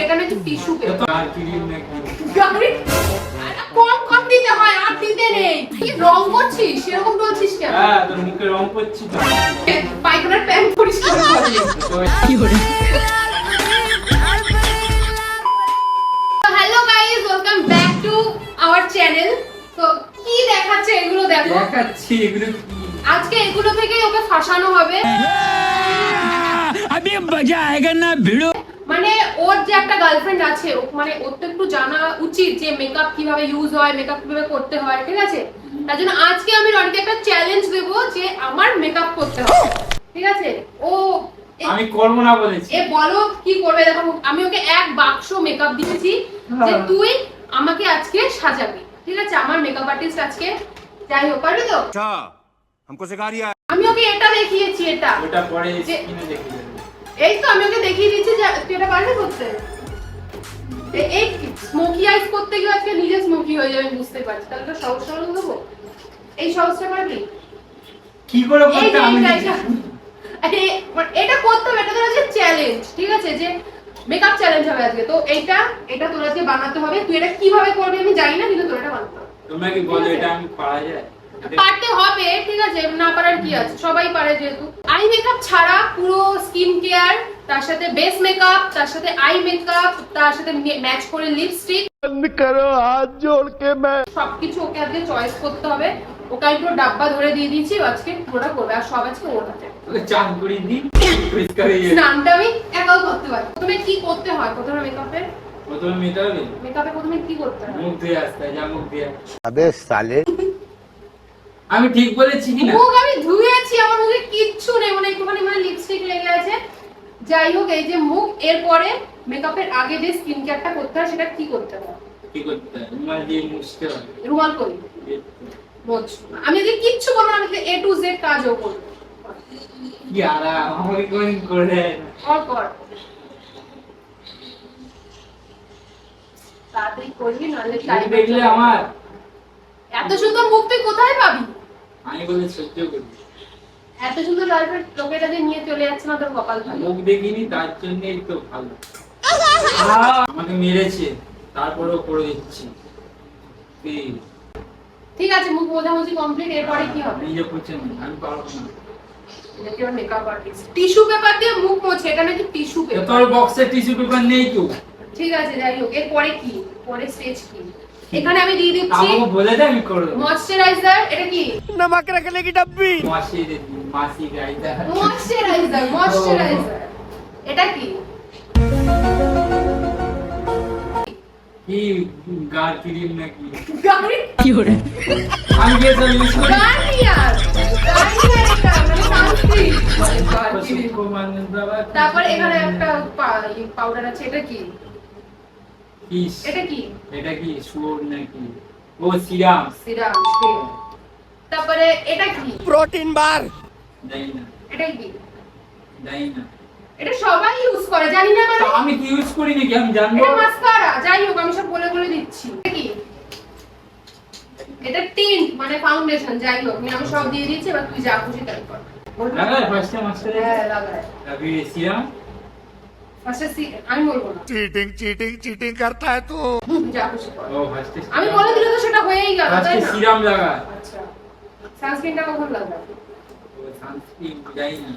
এটা নাকি tissue paper. আর cream নাকি? কম কম দিতে হয়, আর দিতে নেই। কি রং করছিস, সেরকম বলছিস কেন? হ্যাঁ, তোর মুখে রং করছি তো। পায়খানার প্যান্ট পরিষ্কার করলি। Hello guys, welcome back to our channel. তো কি দেখাচ্ছে এগুলো দেখো। দেখাচ্ছি এগুলো কি? আজকে এগুলো থেকে ওকে ফাঁসানো হবে। अभी मजा आएगा ना भिड़ो। মানে ওর যে একটা গার্লফ্রেন্ড আছে, মানে ওর তো একটু জানা উচিত যে মেকআপ কিভাবে ইউজ হয়, মেকআপ কিভাবে করতে হয়, ঠিক আছে? তার জন্য আজকে আমি রনিকে একটা চ্যালেঞ্জ দেব যে আমার মেকআপ করতে হবে, ঠিক আছে? ও আমি করব না বলেছি। এ বলো কি করবে। দেখো আমি ওকে এক বাক্স মেকআপ দিয়েছি যে তুই আমাকে আজকে সাজাবি, ঠিক আছে? আমার মেকআপ আর্টিস্ট আজকে, যাই হোক, পারবি তো? अच्छा हमको सिखा रिया है। আমি ওকে এটা দেখিয়েছি, এটা ওটা পরে স্ক্রিনে দেখে নেব। এই তো আমি ওকে দেখিয়ে দিচ্ছি যে তুই এটা পারবি করতে। এই স্মোকি আইস করতে গিয়ে আজকে নিজে স্মোকি হয়ে যাবে, আমি বুঝতে পারছি। তাহলে তো সহজ সরল দেবো। এই সহজটা পারবি? কি করে এই করতে যে আমি এটা করতে হবে, এটা তোর আজকে চ্যালেঞ্জ, ঠিক আছে? যে মেকআপ চ্যালেঞ্জ হবে আজকে। তো এটা তোর আজকে বানাতে হবে। তুই এটা কিভাবে করবি আমি জানি না, কিন্তু তোর এটা বানাতে হবে। তোমরা কি বলো এটা আমি পারা যায়? পারতে হবে, ঠিক আছে? না পারার কি আছে, সবাই পারে যেহেতু। আই মেকআপ ছাড়া পুরো স্কিন কেয়ার, তার সাথে বেস মেকআপ, তার সাথে আই মেকআপ, তার সাথে ম্যাচ করে লিপস্টিক, करो हाथ जोड़ के मैं সবকিছু ওকে আজকে চয়েস করতে হবে। ওকে আমি পুরো ডাব্বা ধরে দিয়ে দিয়েছি, আজকে পুরোটা করবে, আর সব আজকে ওর হাতে। ওকে চান করে দিই, পরিষ্কার হয়ে যাবে। স্নানটা আমি একাও করতে পারি। প্রথমে কি করতে হয়? প্রথমে প্রথমে মেটাবে, মেকআপে প্রথমে কি করতে হয়? মুখ ধুয়ে আসতে হয়, যা মুখ ধুয়ে। अबे साले আমি ঠিক বলেছি কি না? মুখ আমি ধুয়েছি, আমার মুখে কিচ্ছু নেই, মানে একটুখানি মানে লিপস্টিক লেগে আছে। যাই হোক, এই যে মুখ, এরপরে মেকআপের আগে যে স্কিন কেয়ারটা করতে হয় সেটা কি করতে হয়? কি করতে হয়? রুমাল দিয়ে মুছতে হয়। রুমাল করি, মোচ। আমি যদি কিচ্ছু করবো না, আমি A to Z কাজও করবো। কি আরাম, আমাকে কোনদিন করে দেয় না। কর তাড়াতাড়ি করবি, নাহলে মুখ দেখলে আমার, এত সুন্দর মুখ তুই কোথায় পাবি? আমি বলে সহ্য করি। এত সুন্দর গার্লফ্রেন্ড লোকেরা যে নিয়ে চলে যাচ্ছে না, তোর কপাল ভালো। মুখ দেখিনি তার জন্যই তো ভালো। আমাকে মেরেছে, তারপরেও করে দিচ্ছি। ঠিক আছে, মুখ মোছামুছি কমপ্লিট, এরপরে কি হবে? নিজে পুছেন, আমি পারবো না। এটা কি মেকআপ আর্টিস্ট? টিস্যু পেপার দিয়ে মুখ মোছে, এটা নাকি টিস্যু পেপার? তোর বক্সে টিস্যু পেপার নেই তো? ঠিক আছে, যাই হোক, এরপরে কি? পরে স্টেজ কি? এখানে আমি দিয়ে দিচ্ছি আমাকে বলে দে, আমি করে দেবো। ময়শ্চারাইজার। এটা কি? नमक रखने की डब्बी মাসি গাইদা। ময়শ্চারাইজার। এটা কি? কি গার ক্রিম নাকি? গার্নিয়ার। की हो रहा है আমি যে সব ইউজ করি। গার্নিয়ার এটা মানে সানস্ক্রিন। তারপর এখানে একটা পাউডার আছে, এটা কি? এটা কি? এটা কি শুয়োর নাকি? ও সিরাম। সিরাম। তারপরে এটা কি? प्रोटीन बार দেই না, এটা কি? দেই না। এটা সবাই ইউজ করে, জানি না মানে। তা আমি কি ইউজ করি নাকি আমি জানবো? এটা মাস্কারা। যাই হোক, আমি সব বলে বলে দিচ্ছি। এটা কি? এটা টিন্ট মানে ফাউন্ডেশন। যাই হোক, আমি সব দিয়ে দিচ্ছি, এবার তুই যা খুশি তাই কর। লাগায় ফার্স্টে মাস্টারে। হ্যাঁ, লাগায়। अभी সিরাম। ফার্স্টে আমি বলবো না, चीटिंग चीटिंग चीटिंग करता है तू যা খুশি কর। ও ফার্স্টে আমি বলে দিলে তো সেটা হয়েই গেল, তাই ফার্স্টে না? সিরাম লাগা। আচ্ছা, সানস্ক্রিনটা কখন লাগাবে? ও সানস্ক্রিন দেই না।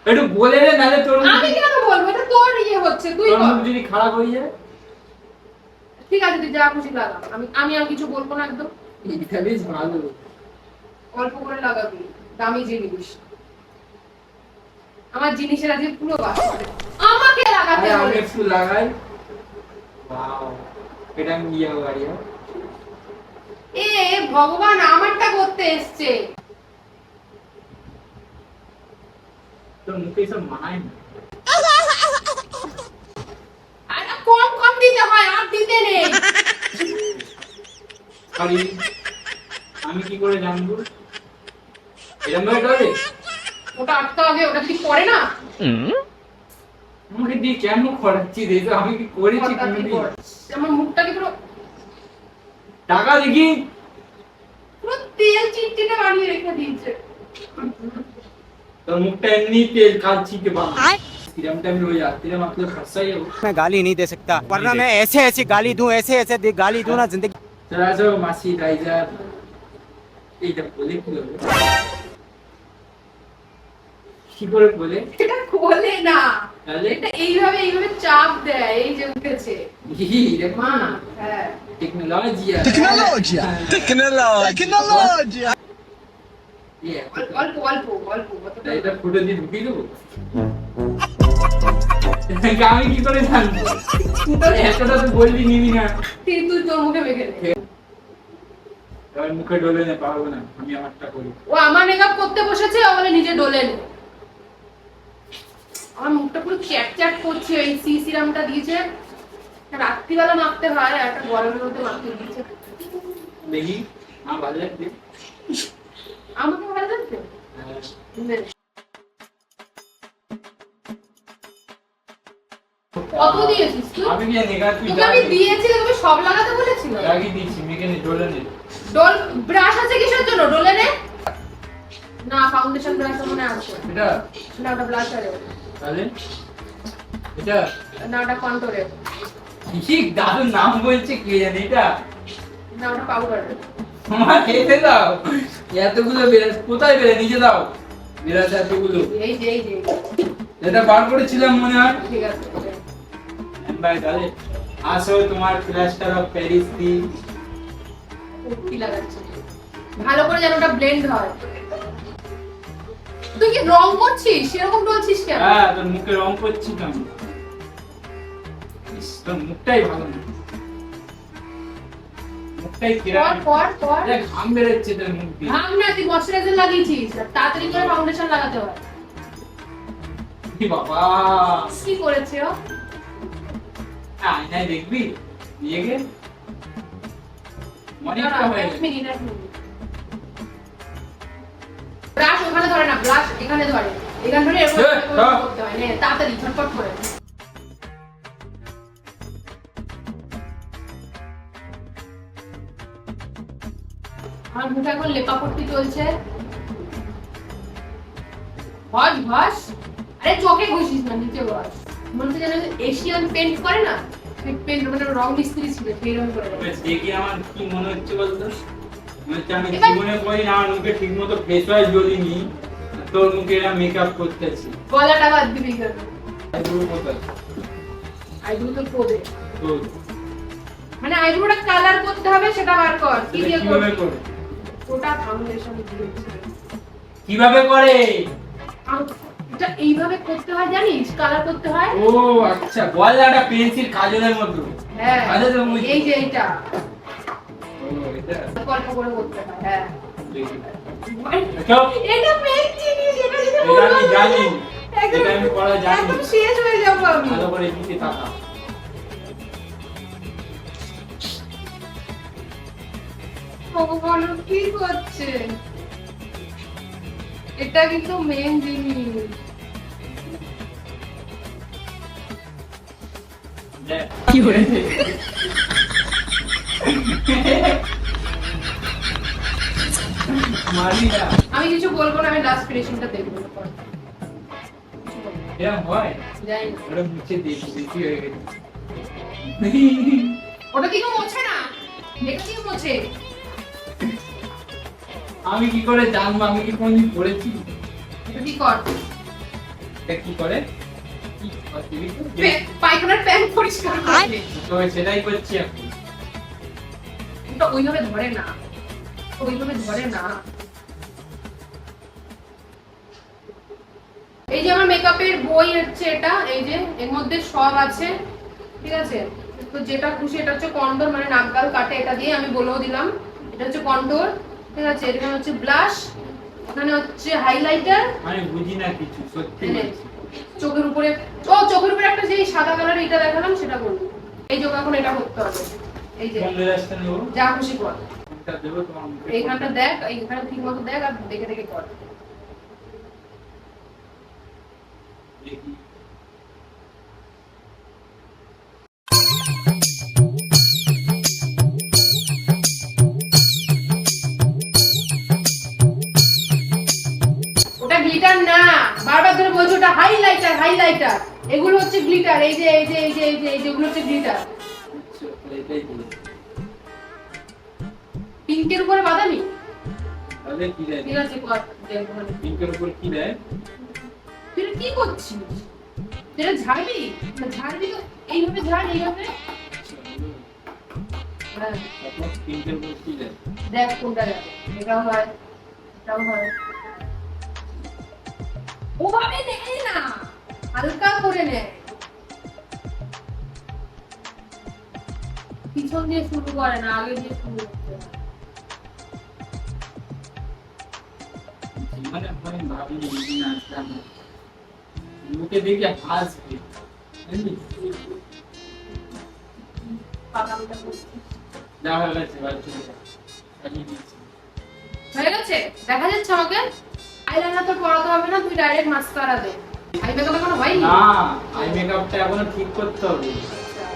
একটু বলে দে, নালে তোর আমি কেন বলবো? এটা তোর ইয়ে হচ্ছে, তুই তোর কর। মুখ যদি খারাপ হয়ে যায়। ঠিক আছে, তুই যা খুশি লাগা। আমি আর কিছু বলবো না, একদম এটা বেশ ভালো। অল্প করে লাগাবি, দামি জিনিস। আমার জিনিসের আজকে পুরো বাস করে। আমাকে লাগাতে আরে আমি হবে। একটু লাগাই। ওয়াও, এটা আমি নিয়ে বাড়ি। এ ভগবান, আমারটা করতে এসছে। তোর মুখে সব মানায় না। আরে কম কম দিতে হয়, আর দিতে নেই। সরি, আমি কি করে জানবো? এরকম ভাবে করে? ওটা আটকা আগে, ওটা কি করে না? আমাকে দিয়ে কেন করাচ্ছি রে? তো আমি কি করেছি ওটা কি কোনোদিন? করে? আমার মুখটাকে পুরো টাকা দেখি। পুরো তেল চিটচিটে বানিয়ে রেখে দিয়েছে। তোর মুখটা এমনি তেল কাচ্ছিতে বানা। সিরামটা আমি ওই রাত্রিরে মাত্র ফসাই যাবো। मैं गाली नहीं दे सकता वरना मैं ऐसे ऐसे गाली दूं ऐसे ऐसे गाली दूं ना जिंदगी চলে আসো মাসি রাইজার। এইটা বলে কি হবে? কি করে বলে? এটা খোলে না, তাহলে এটা এইভাবে চাপ দেয়, এই যে উঠেছে দেখো মা। না, হ্যাঁ, টেকনোলজিয়া टेक्नोलॉजी অল্প অল্প অল্প অতটা এটা ফুটো দিয়ে ঢুকিয়ে দেবো। আমি কি করে জানবো? এতটা তো বললি নিবি না। তুই তোর মুখে মেখে নে। এবার মুখে ডলে না, পারবো না, আমি আমারটা করি। ও আমার মেকআপ করতে বসেছে, ও বলে নিজে ডলে নে। আমার মুখটা পুরো চ্যাট চ্যাট করছে, এই সিরামটা দিয়েছে, রাত্রিবেলা মাখতে হয়, একটা গরমের মধ্যে মাখতে দিয়েছে। দেখি আমার ভালো লাগছে। আমাকে ভালো লাগছে? নে। কত দিয়েছিস তুই? আমি কি জানি, এবার তুই তোকে আমি দিয়েছি, তোকে সব লাগাতে বলেছিল। লাগিয়ে দিচ্ছি, মেখে নে, ডলে নে। ডল ব্রাশ আছে কিসের জন্য? ডলে নে। না, ফাউন্ডেশন ব্রাশ মনে আছে এটা না, ওটা ব্লাশারে তাহলে এটা না, ওটা কন্ট্রোলে কি দাদুর নাম বলছে কে জানে। এটা না, ওটা পাউডারে। তোমার খেতে দাও। এতগুলো বেরাস কোথায় বেরে নিচে দাও। বেরাস এতগুলো এই যে এই যে এটা বার করেছিলাম মনে হয়। ঠিক আছে। ভাই তাহলে আসো তোমার প্লাস্টার অফ প্যারিস দি। কি লাগাচ্ছি ভালো করে যেন ওটা ব্লেন্ড হয়। তুই কি রং করছিস? সেরকম ডলছিস কেন? হ্যাঁ, তোর মুখে রং করছি তো আমি। ইস, তোর মুখটাই ভালো না। মুখটাই কর কিরকম কর কর। ঘাম বেরোচ্ছে তোর মুখ দিয়ে। ভাঙ না, তুই ময়শ্চারাইজার লাগিয়েছিস, তাড়াতাড়ি করে ফাউন্ডেশন লাগাতে হয়। কি বাবা, কি করেছে ও? আয়নায় দেখবি নিয়ে গে অনেকটা হয়ে গেছে। ব্রাশ ওখানে ধরে না, ব্রাশ এখানে ধরে। এখানে ধরে এরকম ধর। করতে হয়। নে তাড়াতাড়ি ঝটপট করে। আমার মুখে এখন লেপাপট্টি চলছে। ঘষ ঘষ। আরে চোখে ঘষিস না, নিচে ঘষ। মনে হচ্ছে যেন এশিয়ান পেন্ট করে না, পেন্ট মানে রং মিস্ত্রি ছিল সেইরকম করে। এবার দেখি আমার কি মনে হচ্ছে বলতো, মনে হচ্ছে আমি এবার- জীবনে কোনোদিন আমার মুখে ঠিক মতো ফেস ওয়াশ জ্বলিনি, তোর মুখে এরা মেকআপ করতেছি। গলাটা বাদ দিবি কেন? আইব্রো কোথায় আইব্রো তো করবে, তোর? মানে আইব্রোটা কালার করতে হবে, সেটা বার কর। কি সেটা দিয়ে কিভাবে করবি? করে? ওটা ফাউন্ডেশন দিয়েছি। কিভাবে করে? এটা এইভাবে করতে হয়, জানিস? কালার করতে হয়। ও আচ্ছা, গলাটা পেন্সিল কাজলের মতো। হ্যাঁ, কাজলের মতো। এই যে এইটা ও এটা অল্প করে করতে হয়। হ্যাঁ, দেখি। দেখো, এটা মেন জিনিস, এটা যদি এটা বলবো আমি জানি, একদম- এটা আমি পড়া জানি। একদম শেষ হয়ে যাবো আমি। ভালো করে দিতে থাকা। ভগবান কি করছে? এটা কিন্তু মেন জিনিস। দেখ। কি হয়েছে? মারি না। আমি কিছু বলবো না, আমি লাস্ট ফিনিশিংটা দেখবো। এরকম হয়? যাই না। ওটা মুছে দেখি, বেশি হয়ে গেছে। ওটা কি কেউ মোছে না? এটা কি মোছে? আমি কি করে জানবো? আমি কি কোনদিন করেছি? এটা কি কর? এটা কি করে? কি করতে দিবি তো? পায়খানার প্যান্ট পরিষ্কার করে। তো সেটাই করছি এখন। ওটা ওইভাবে ধরে না, ওইভাবে ধরে না। এই যে আমার মেকআপের বই হচ্ছে এটা, এই যে এর মধ্যে সব আছে, ঠিক আছে? তো যেটা খুশি, এটা হচ্ছে কন্ট্রোল, মানে নাক গাল কাটে, এটা দিয়ে আমি বলেও দিলাম। এটা হচ্ছে কন্ট্রোল, ঠিক আছে? এখানে হচ্ছে ব্লাশ, এখানে হচ্ছে হাইলাইটার, আমি বুঝি না কিছু, সত্যি বলছি। চোখের উপরে চোখের উপরে একটা যে সাদা কালার এটা দেখালাম, সেটা করবো। এই যে এখন এটা করতে হবে, এই যে কোন রাস্তা নেবো? যা খুশি কর। কোনটা দেবো তোমার মুখে? এইখানটা দেখ, এইখানে ঠিক মতো দেখ, আর দেখে দেখে কর। দেখি। ওটা গ্লিটার না, বারবার ধরে বলছো ওটা হাইলাইটার, হাইলাইটার, এগুলো হচ্ছে গ্লিটার, এই যে এই যে এই যে এই যে এই যেগুলো হচ্ছে গ্লিটার। আচ্ছা, এটাই দিই। পিঙ্কের উপরে বাদামি, তাহলে কি দেয়? ঠিক আছে কর, দেখ ওখানে। পিঙ্কের উপর কি দেয়? তুই এটা কি করছিস? এটা ঝাড়বি না, ঝাড়বি তো এইভাবে ঝাড়, এইভাবে। হ্যাঁ, তারপর পিঙ্কের উপর কি দেয়? দেখ কোনটা যাবে, এটাও হয়, এটাও হয়। ওভাবে নেই না, হালকা করে নে। পিছন দিয়ে শুরু করে না, আগে দিয়ে শুরু করতে হয়। জীবনে আমি ভাবিনি এই দিন আসলাম। লোকে দেখে হাসবে, বুঝলি? পাকামিটা করছি। যা হয়ে গেছে, বাড়ি চলে যা। চালিয়ে দিচ্ছি। হয়ে গেছে? দেখা যাচ্ছে আমাকে? আইলাইনার তো পরাতে হবে না, তুই ডাইরেক্ট মাস্কারা দে। আই মেকআপ এখনো হয়নি? না, আই মেকআপটা এখনো ঠিক করতে হবে। আচ্ছা।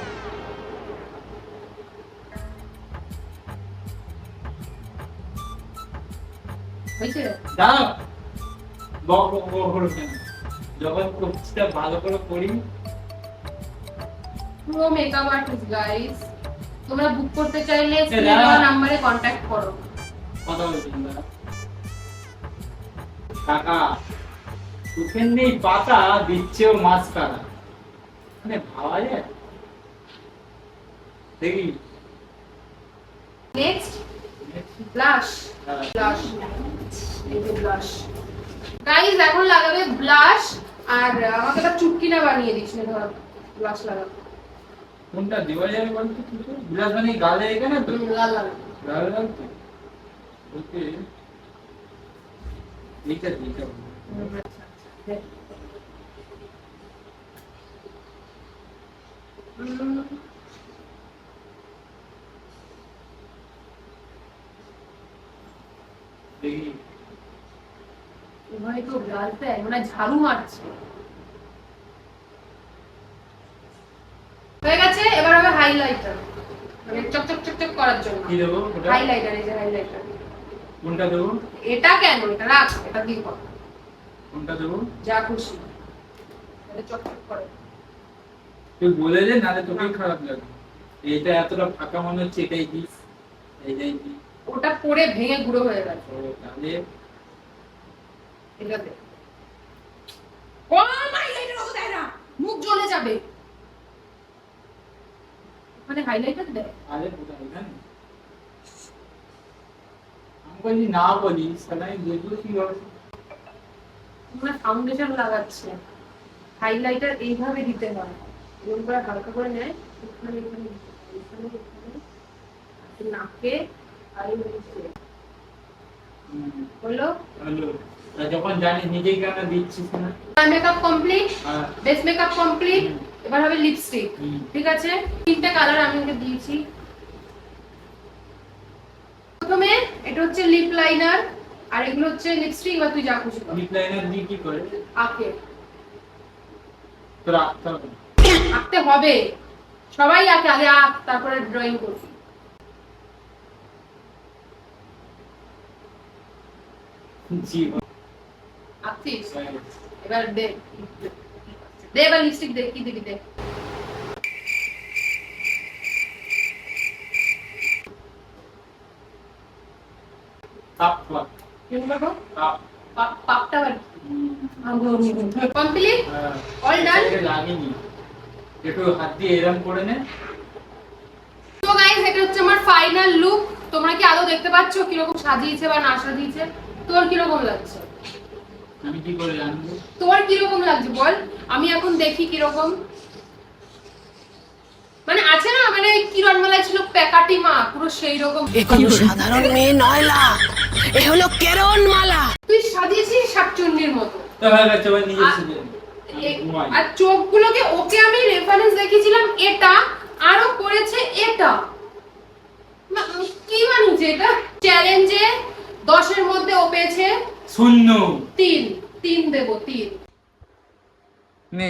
হয়েছে? দাঁড়াও, বক বক বক করো কেন? যখন কোর্সটা ভালো করে করি, পুরো মেকআপ আর্টিস্ট গাইস, তোমরা বুক করতে চাইলে দাঁড়া। স্ক্রিনে দেওয়া নম্বরে কন্টাক্ট করো। কথা বলছি দাঁড়া। কাকা, চোখের নেই পাতা, দিচ্ছেও মাস্কারা। মানে ভাবা যায়? দেখি। নেক্সট ব্লাশ, ব্লাশ, এই যে ব্লাশ গাইস, এখন লাগাবে ব্লাশ। আর আমাকে একটা চুটকিনা বানিয়ে দিস না, ধর ব্লাশ লাগাবো। কোনটা দেওয়া যাবে বলতো? বিলাস মানে গালে এখানে তো? লাল লাল। লাল লাল তো? ওকে। এইটা দিতে হবে। দেখি। ভাই তো গালতে মানে ঝাড়ু মারছে। হয়ে গেছে, এবার হবে হাইলাইটার, মানে চকচক চকচক করার জন্য। কি দেবো ওটা? হাইলাইটার, এই যে হাইলাইটার। কোনটা দেবো? এটা কেন, এটা রাখ, এটা দিয়ে কর, কোনটা দেবো? যা খুশি, এটা চকচক করে। তুই বলে দে, নাহলে তোকেই খারাপ লাগবে। এটা এতটা ফাঁকা মনে হচ্ছে, এটাই দিস, এইটাই দিস। ওটা পরে ভেঙে গুঁড়ো হয়ে গেছে। ও, তাহলে এটা দে। কম হাইলাইটার অত দেয় না, মুখ জ্বলে যাবে। মানে হাইলাইটার দে। আরে কোথায় জানি? আমি বলি না বলি, সালাই দেখলো কি হবে? মানে ফাউন্ডেশন লাগাচ্ছে, হাইলাইটার এইভাবে দিতে হয়, এরকম করে হালকা করে নেয়, এখানে এখানে দিতে হয়, এখানে এখানে, আর নাকে আর এই নিচে। হলো? হ্যালো, যখন জানিস নিজেই কেন দিচ্ছিস না? মেকআপ কমপ্লিট, হ্যাঁ। Base makeup complete. এবার হবে লিপস্টিক। হুম। ঠিক আছে, তিনটা কালার আমি ওকে দিয়েছি। প্রথমে এটা হচ্ছে লিপ লাইনার, আর এগুলো হচ্ছে লিপস্টিক। এবার তুই যা খুশি কর, লিপ লাইনার দিয়ে কি করে? আঁকে। তো রাখতে হবে। আঁকতে হবে, সবাই আঁকে, আগে আঁক, তারপরে ড্রয়িং করবি। জি। আঁকছিস? এবার দে, দে এবার লিপস্টিক দে, কি দিবি দে। কাপ কাপ এরকম রাখো, কাপ। পাপটা আবার কমপ্লিট, অল ডান। লাগেনি, একটু হাত দিয়ে এরম করে নে। তো গাইস, এটা হচ্ছে আমার ফাইনাল লুক। তোমরা কি আদৌ দেখতে পাচ্ছো কিরকম সাজিয়েছে বা না সাজিয়েছে? তোর কিরকম লাগছে? আমি কি করে জানবো? তোর কিরকম লাগছে বল, আমি এখন দেখি কিরকম। মানে আছে না, মানে কিরণ মালা ছিল প্যাকাটি মা, পুরো সেই রকম। এ কোনো সাধারণ মেয়ে নয় লা, এ হলো কেরণ মালা। তুই সাজিয়েছিস শাকচুন্নির মতো। তো হয়ে গেছে, এবার নিজে আর- শিখে আর চোখগুলোকে ওকে আমি রেফারেন্স দেখিয়েছিলাম এটা, আরো করেছে এটা। কি বানিয়েছে এটা? চ্যালেঞ্জে 10 এর মধ্যে ও পেয়েছে শূন্য। 3 দেব, 3। নে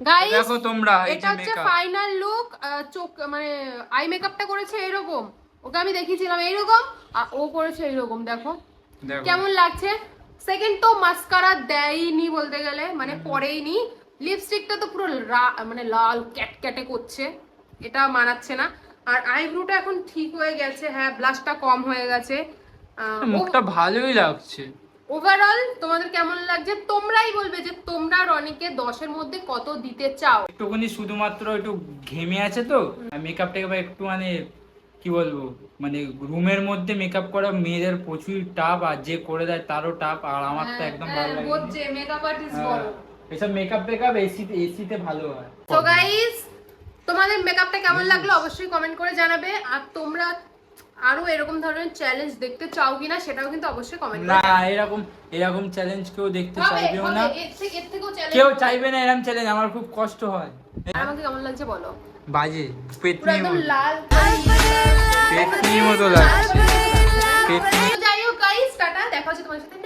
গাইস, দেখো তোমরা, এই এটা যে হচ্ছে মেকআপ। Final look. চোখ মানে আই মেকআপটা করেছে এরকম, ওকে আমি দেখিয়েছিলাম এইরকম, আর ও করেছে এইরকম। দেখো দেখো কেমন লাগছে। সেকেন্ড তো মাস্কারা দেয়নি বলতে গেলে, মানে পরেইনি, লিপস্টিকটা তো পুরো মানে লাল ক্যাটক্যাটে করছে, এটা মানাচ্ছে না। আর আইব্রোটা এখন ঠিক হয়ে গেছে, হ্যাঁ ব্লাশটা কম হয়ে গেছে। মুখটা ভালোই লাগছে। ওভারঅল তোমাদের কেমন লাগছে তোমরাই বলবে যে তোমরা রনিকে 10-এর মধ্যে কত দিতে চাও। একটুখানি শুধুমাত্র একটু ঘেমে আছে তো, মেকআপটাকে একটু মানে কি বলবো, মানে রুমের মধ্যে মেকআপ করা মেয়েদের প্রচুর টাপ, আর যে করে দেয় তারও টাপ, আর আমার তো একদম ভালো লাগে না। বলছে মেকআপ আর্টিস্ট বলো। এসব মেকআপ এসিতে ভালো হয়। তো গাইস তোমাদের মেকআপটা কেমন লাগলো অবশ্যই কমেন্ট করে জানাবে, আর তোমরা আরো এরকম ধরনের চ্যালেঞ্জ দেখতে চাও কিনা সেটাও কিন্তু অবশ্যই কমেন্ট করে না, এরকম চ্যালেঞ্জ কেউ দেখতে চাইবেও না, এর থেকেও চ্যালেঞ্জ কেউ চাইবে না এরকম চ্যালেঞ্জ, আমার খুব কষ্ট হয়। আমাকে কেমন লাগছে বলো। বাজে, পুরো পেতনির একদম মতো, লাল পেতনির মতো লাগছে, পেতনি। যাই হোক গাইস টাটা, দেখা হচ্ছে তোমার সাথে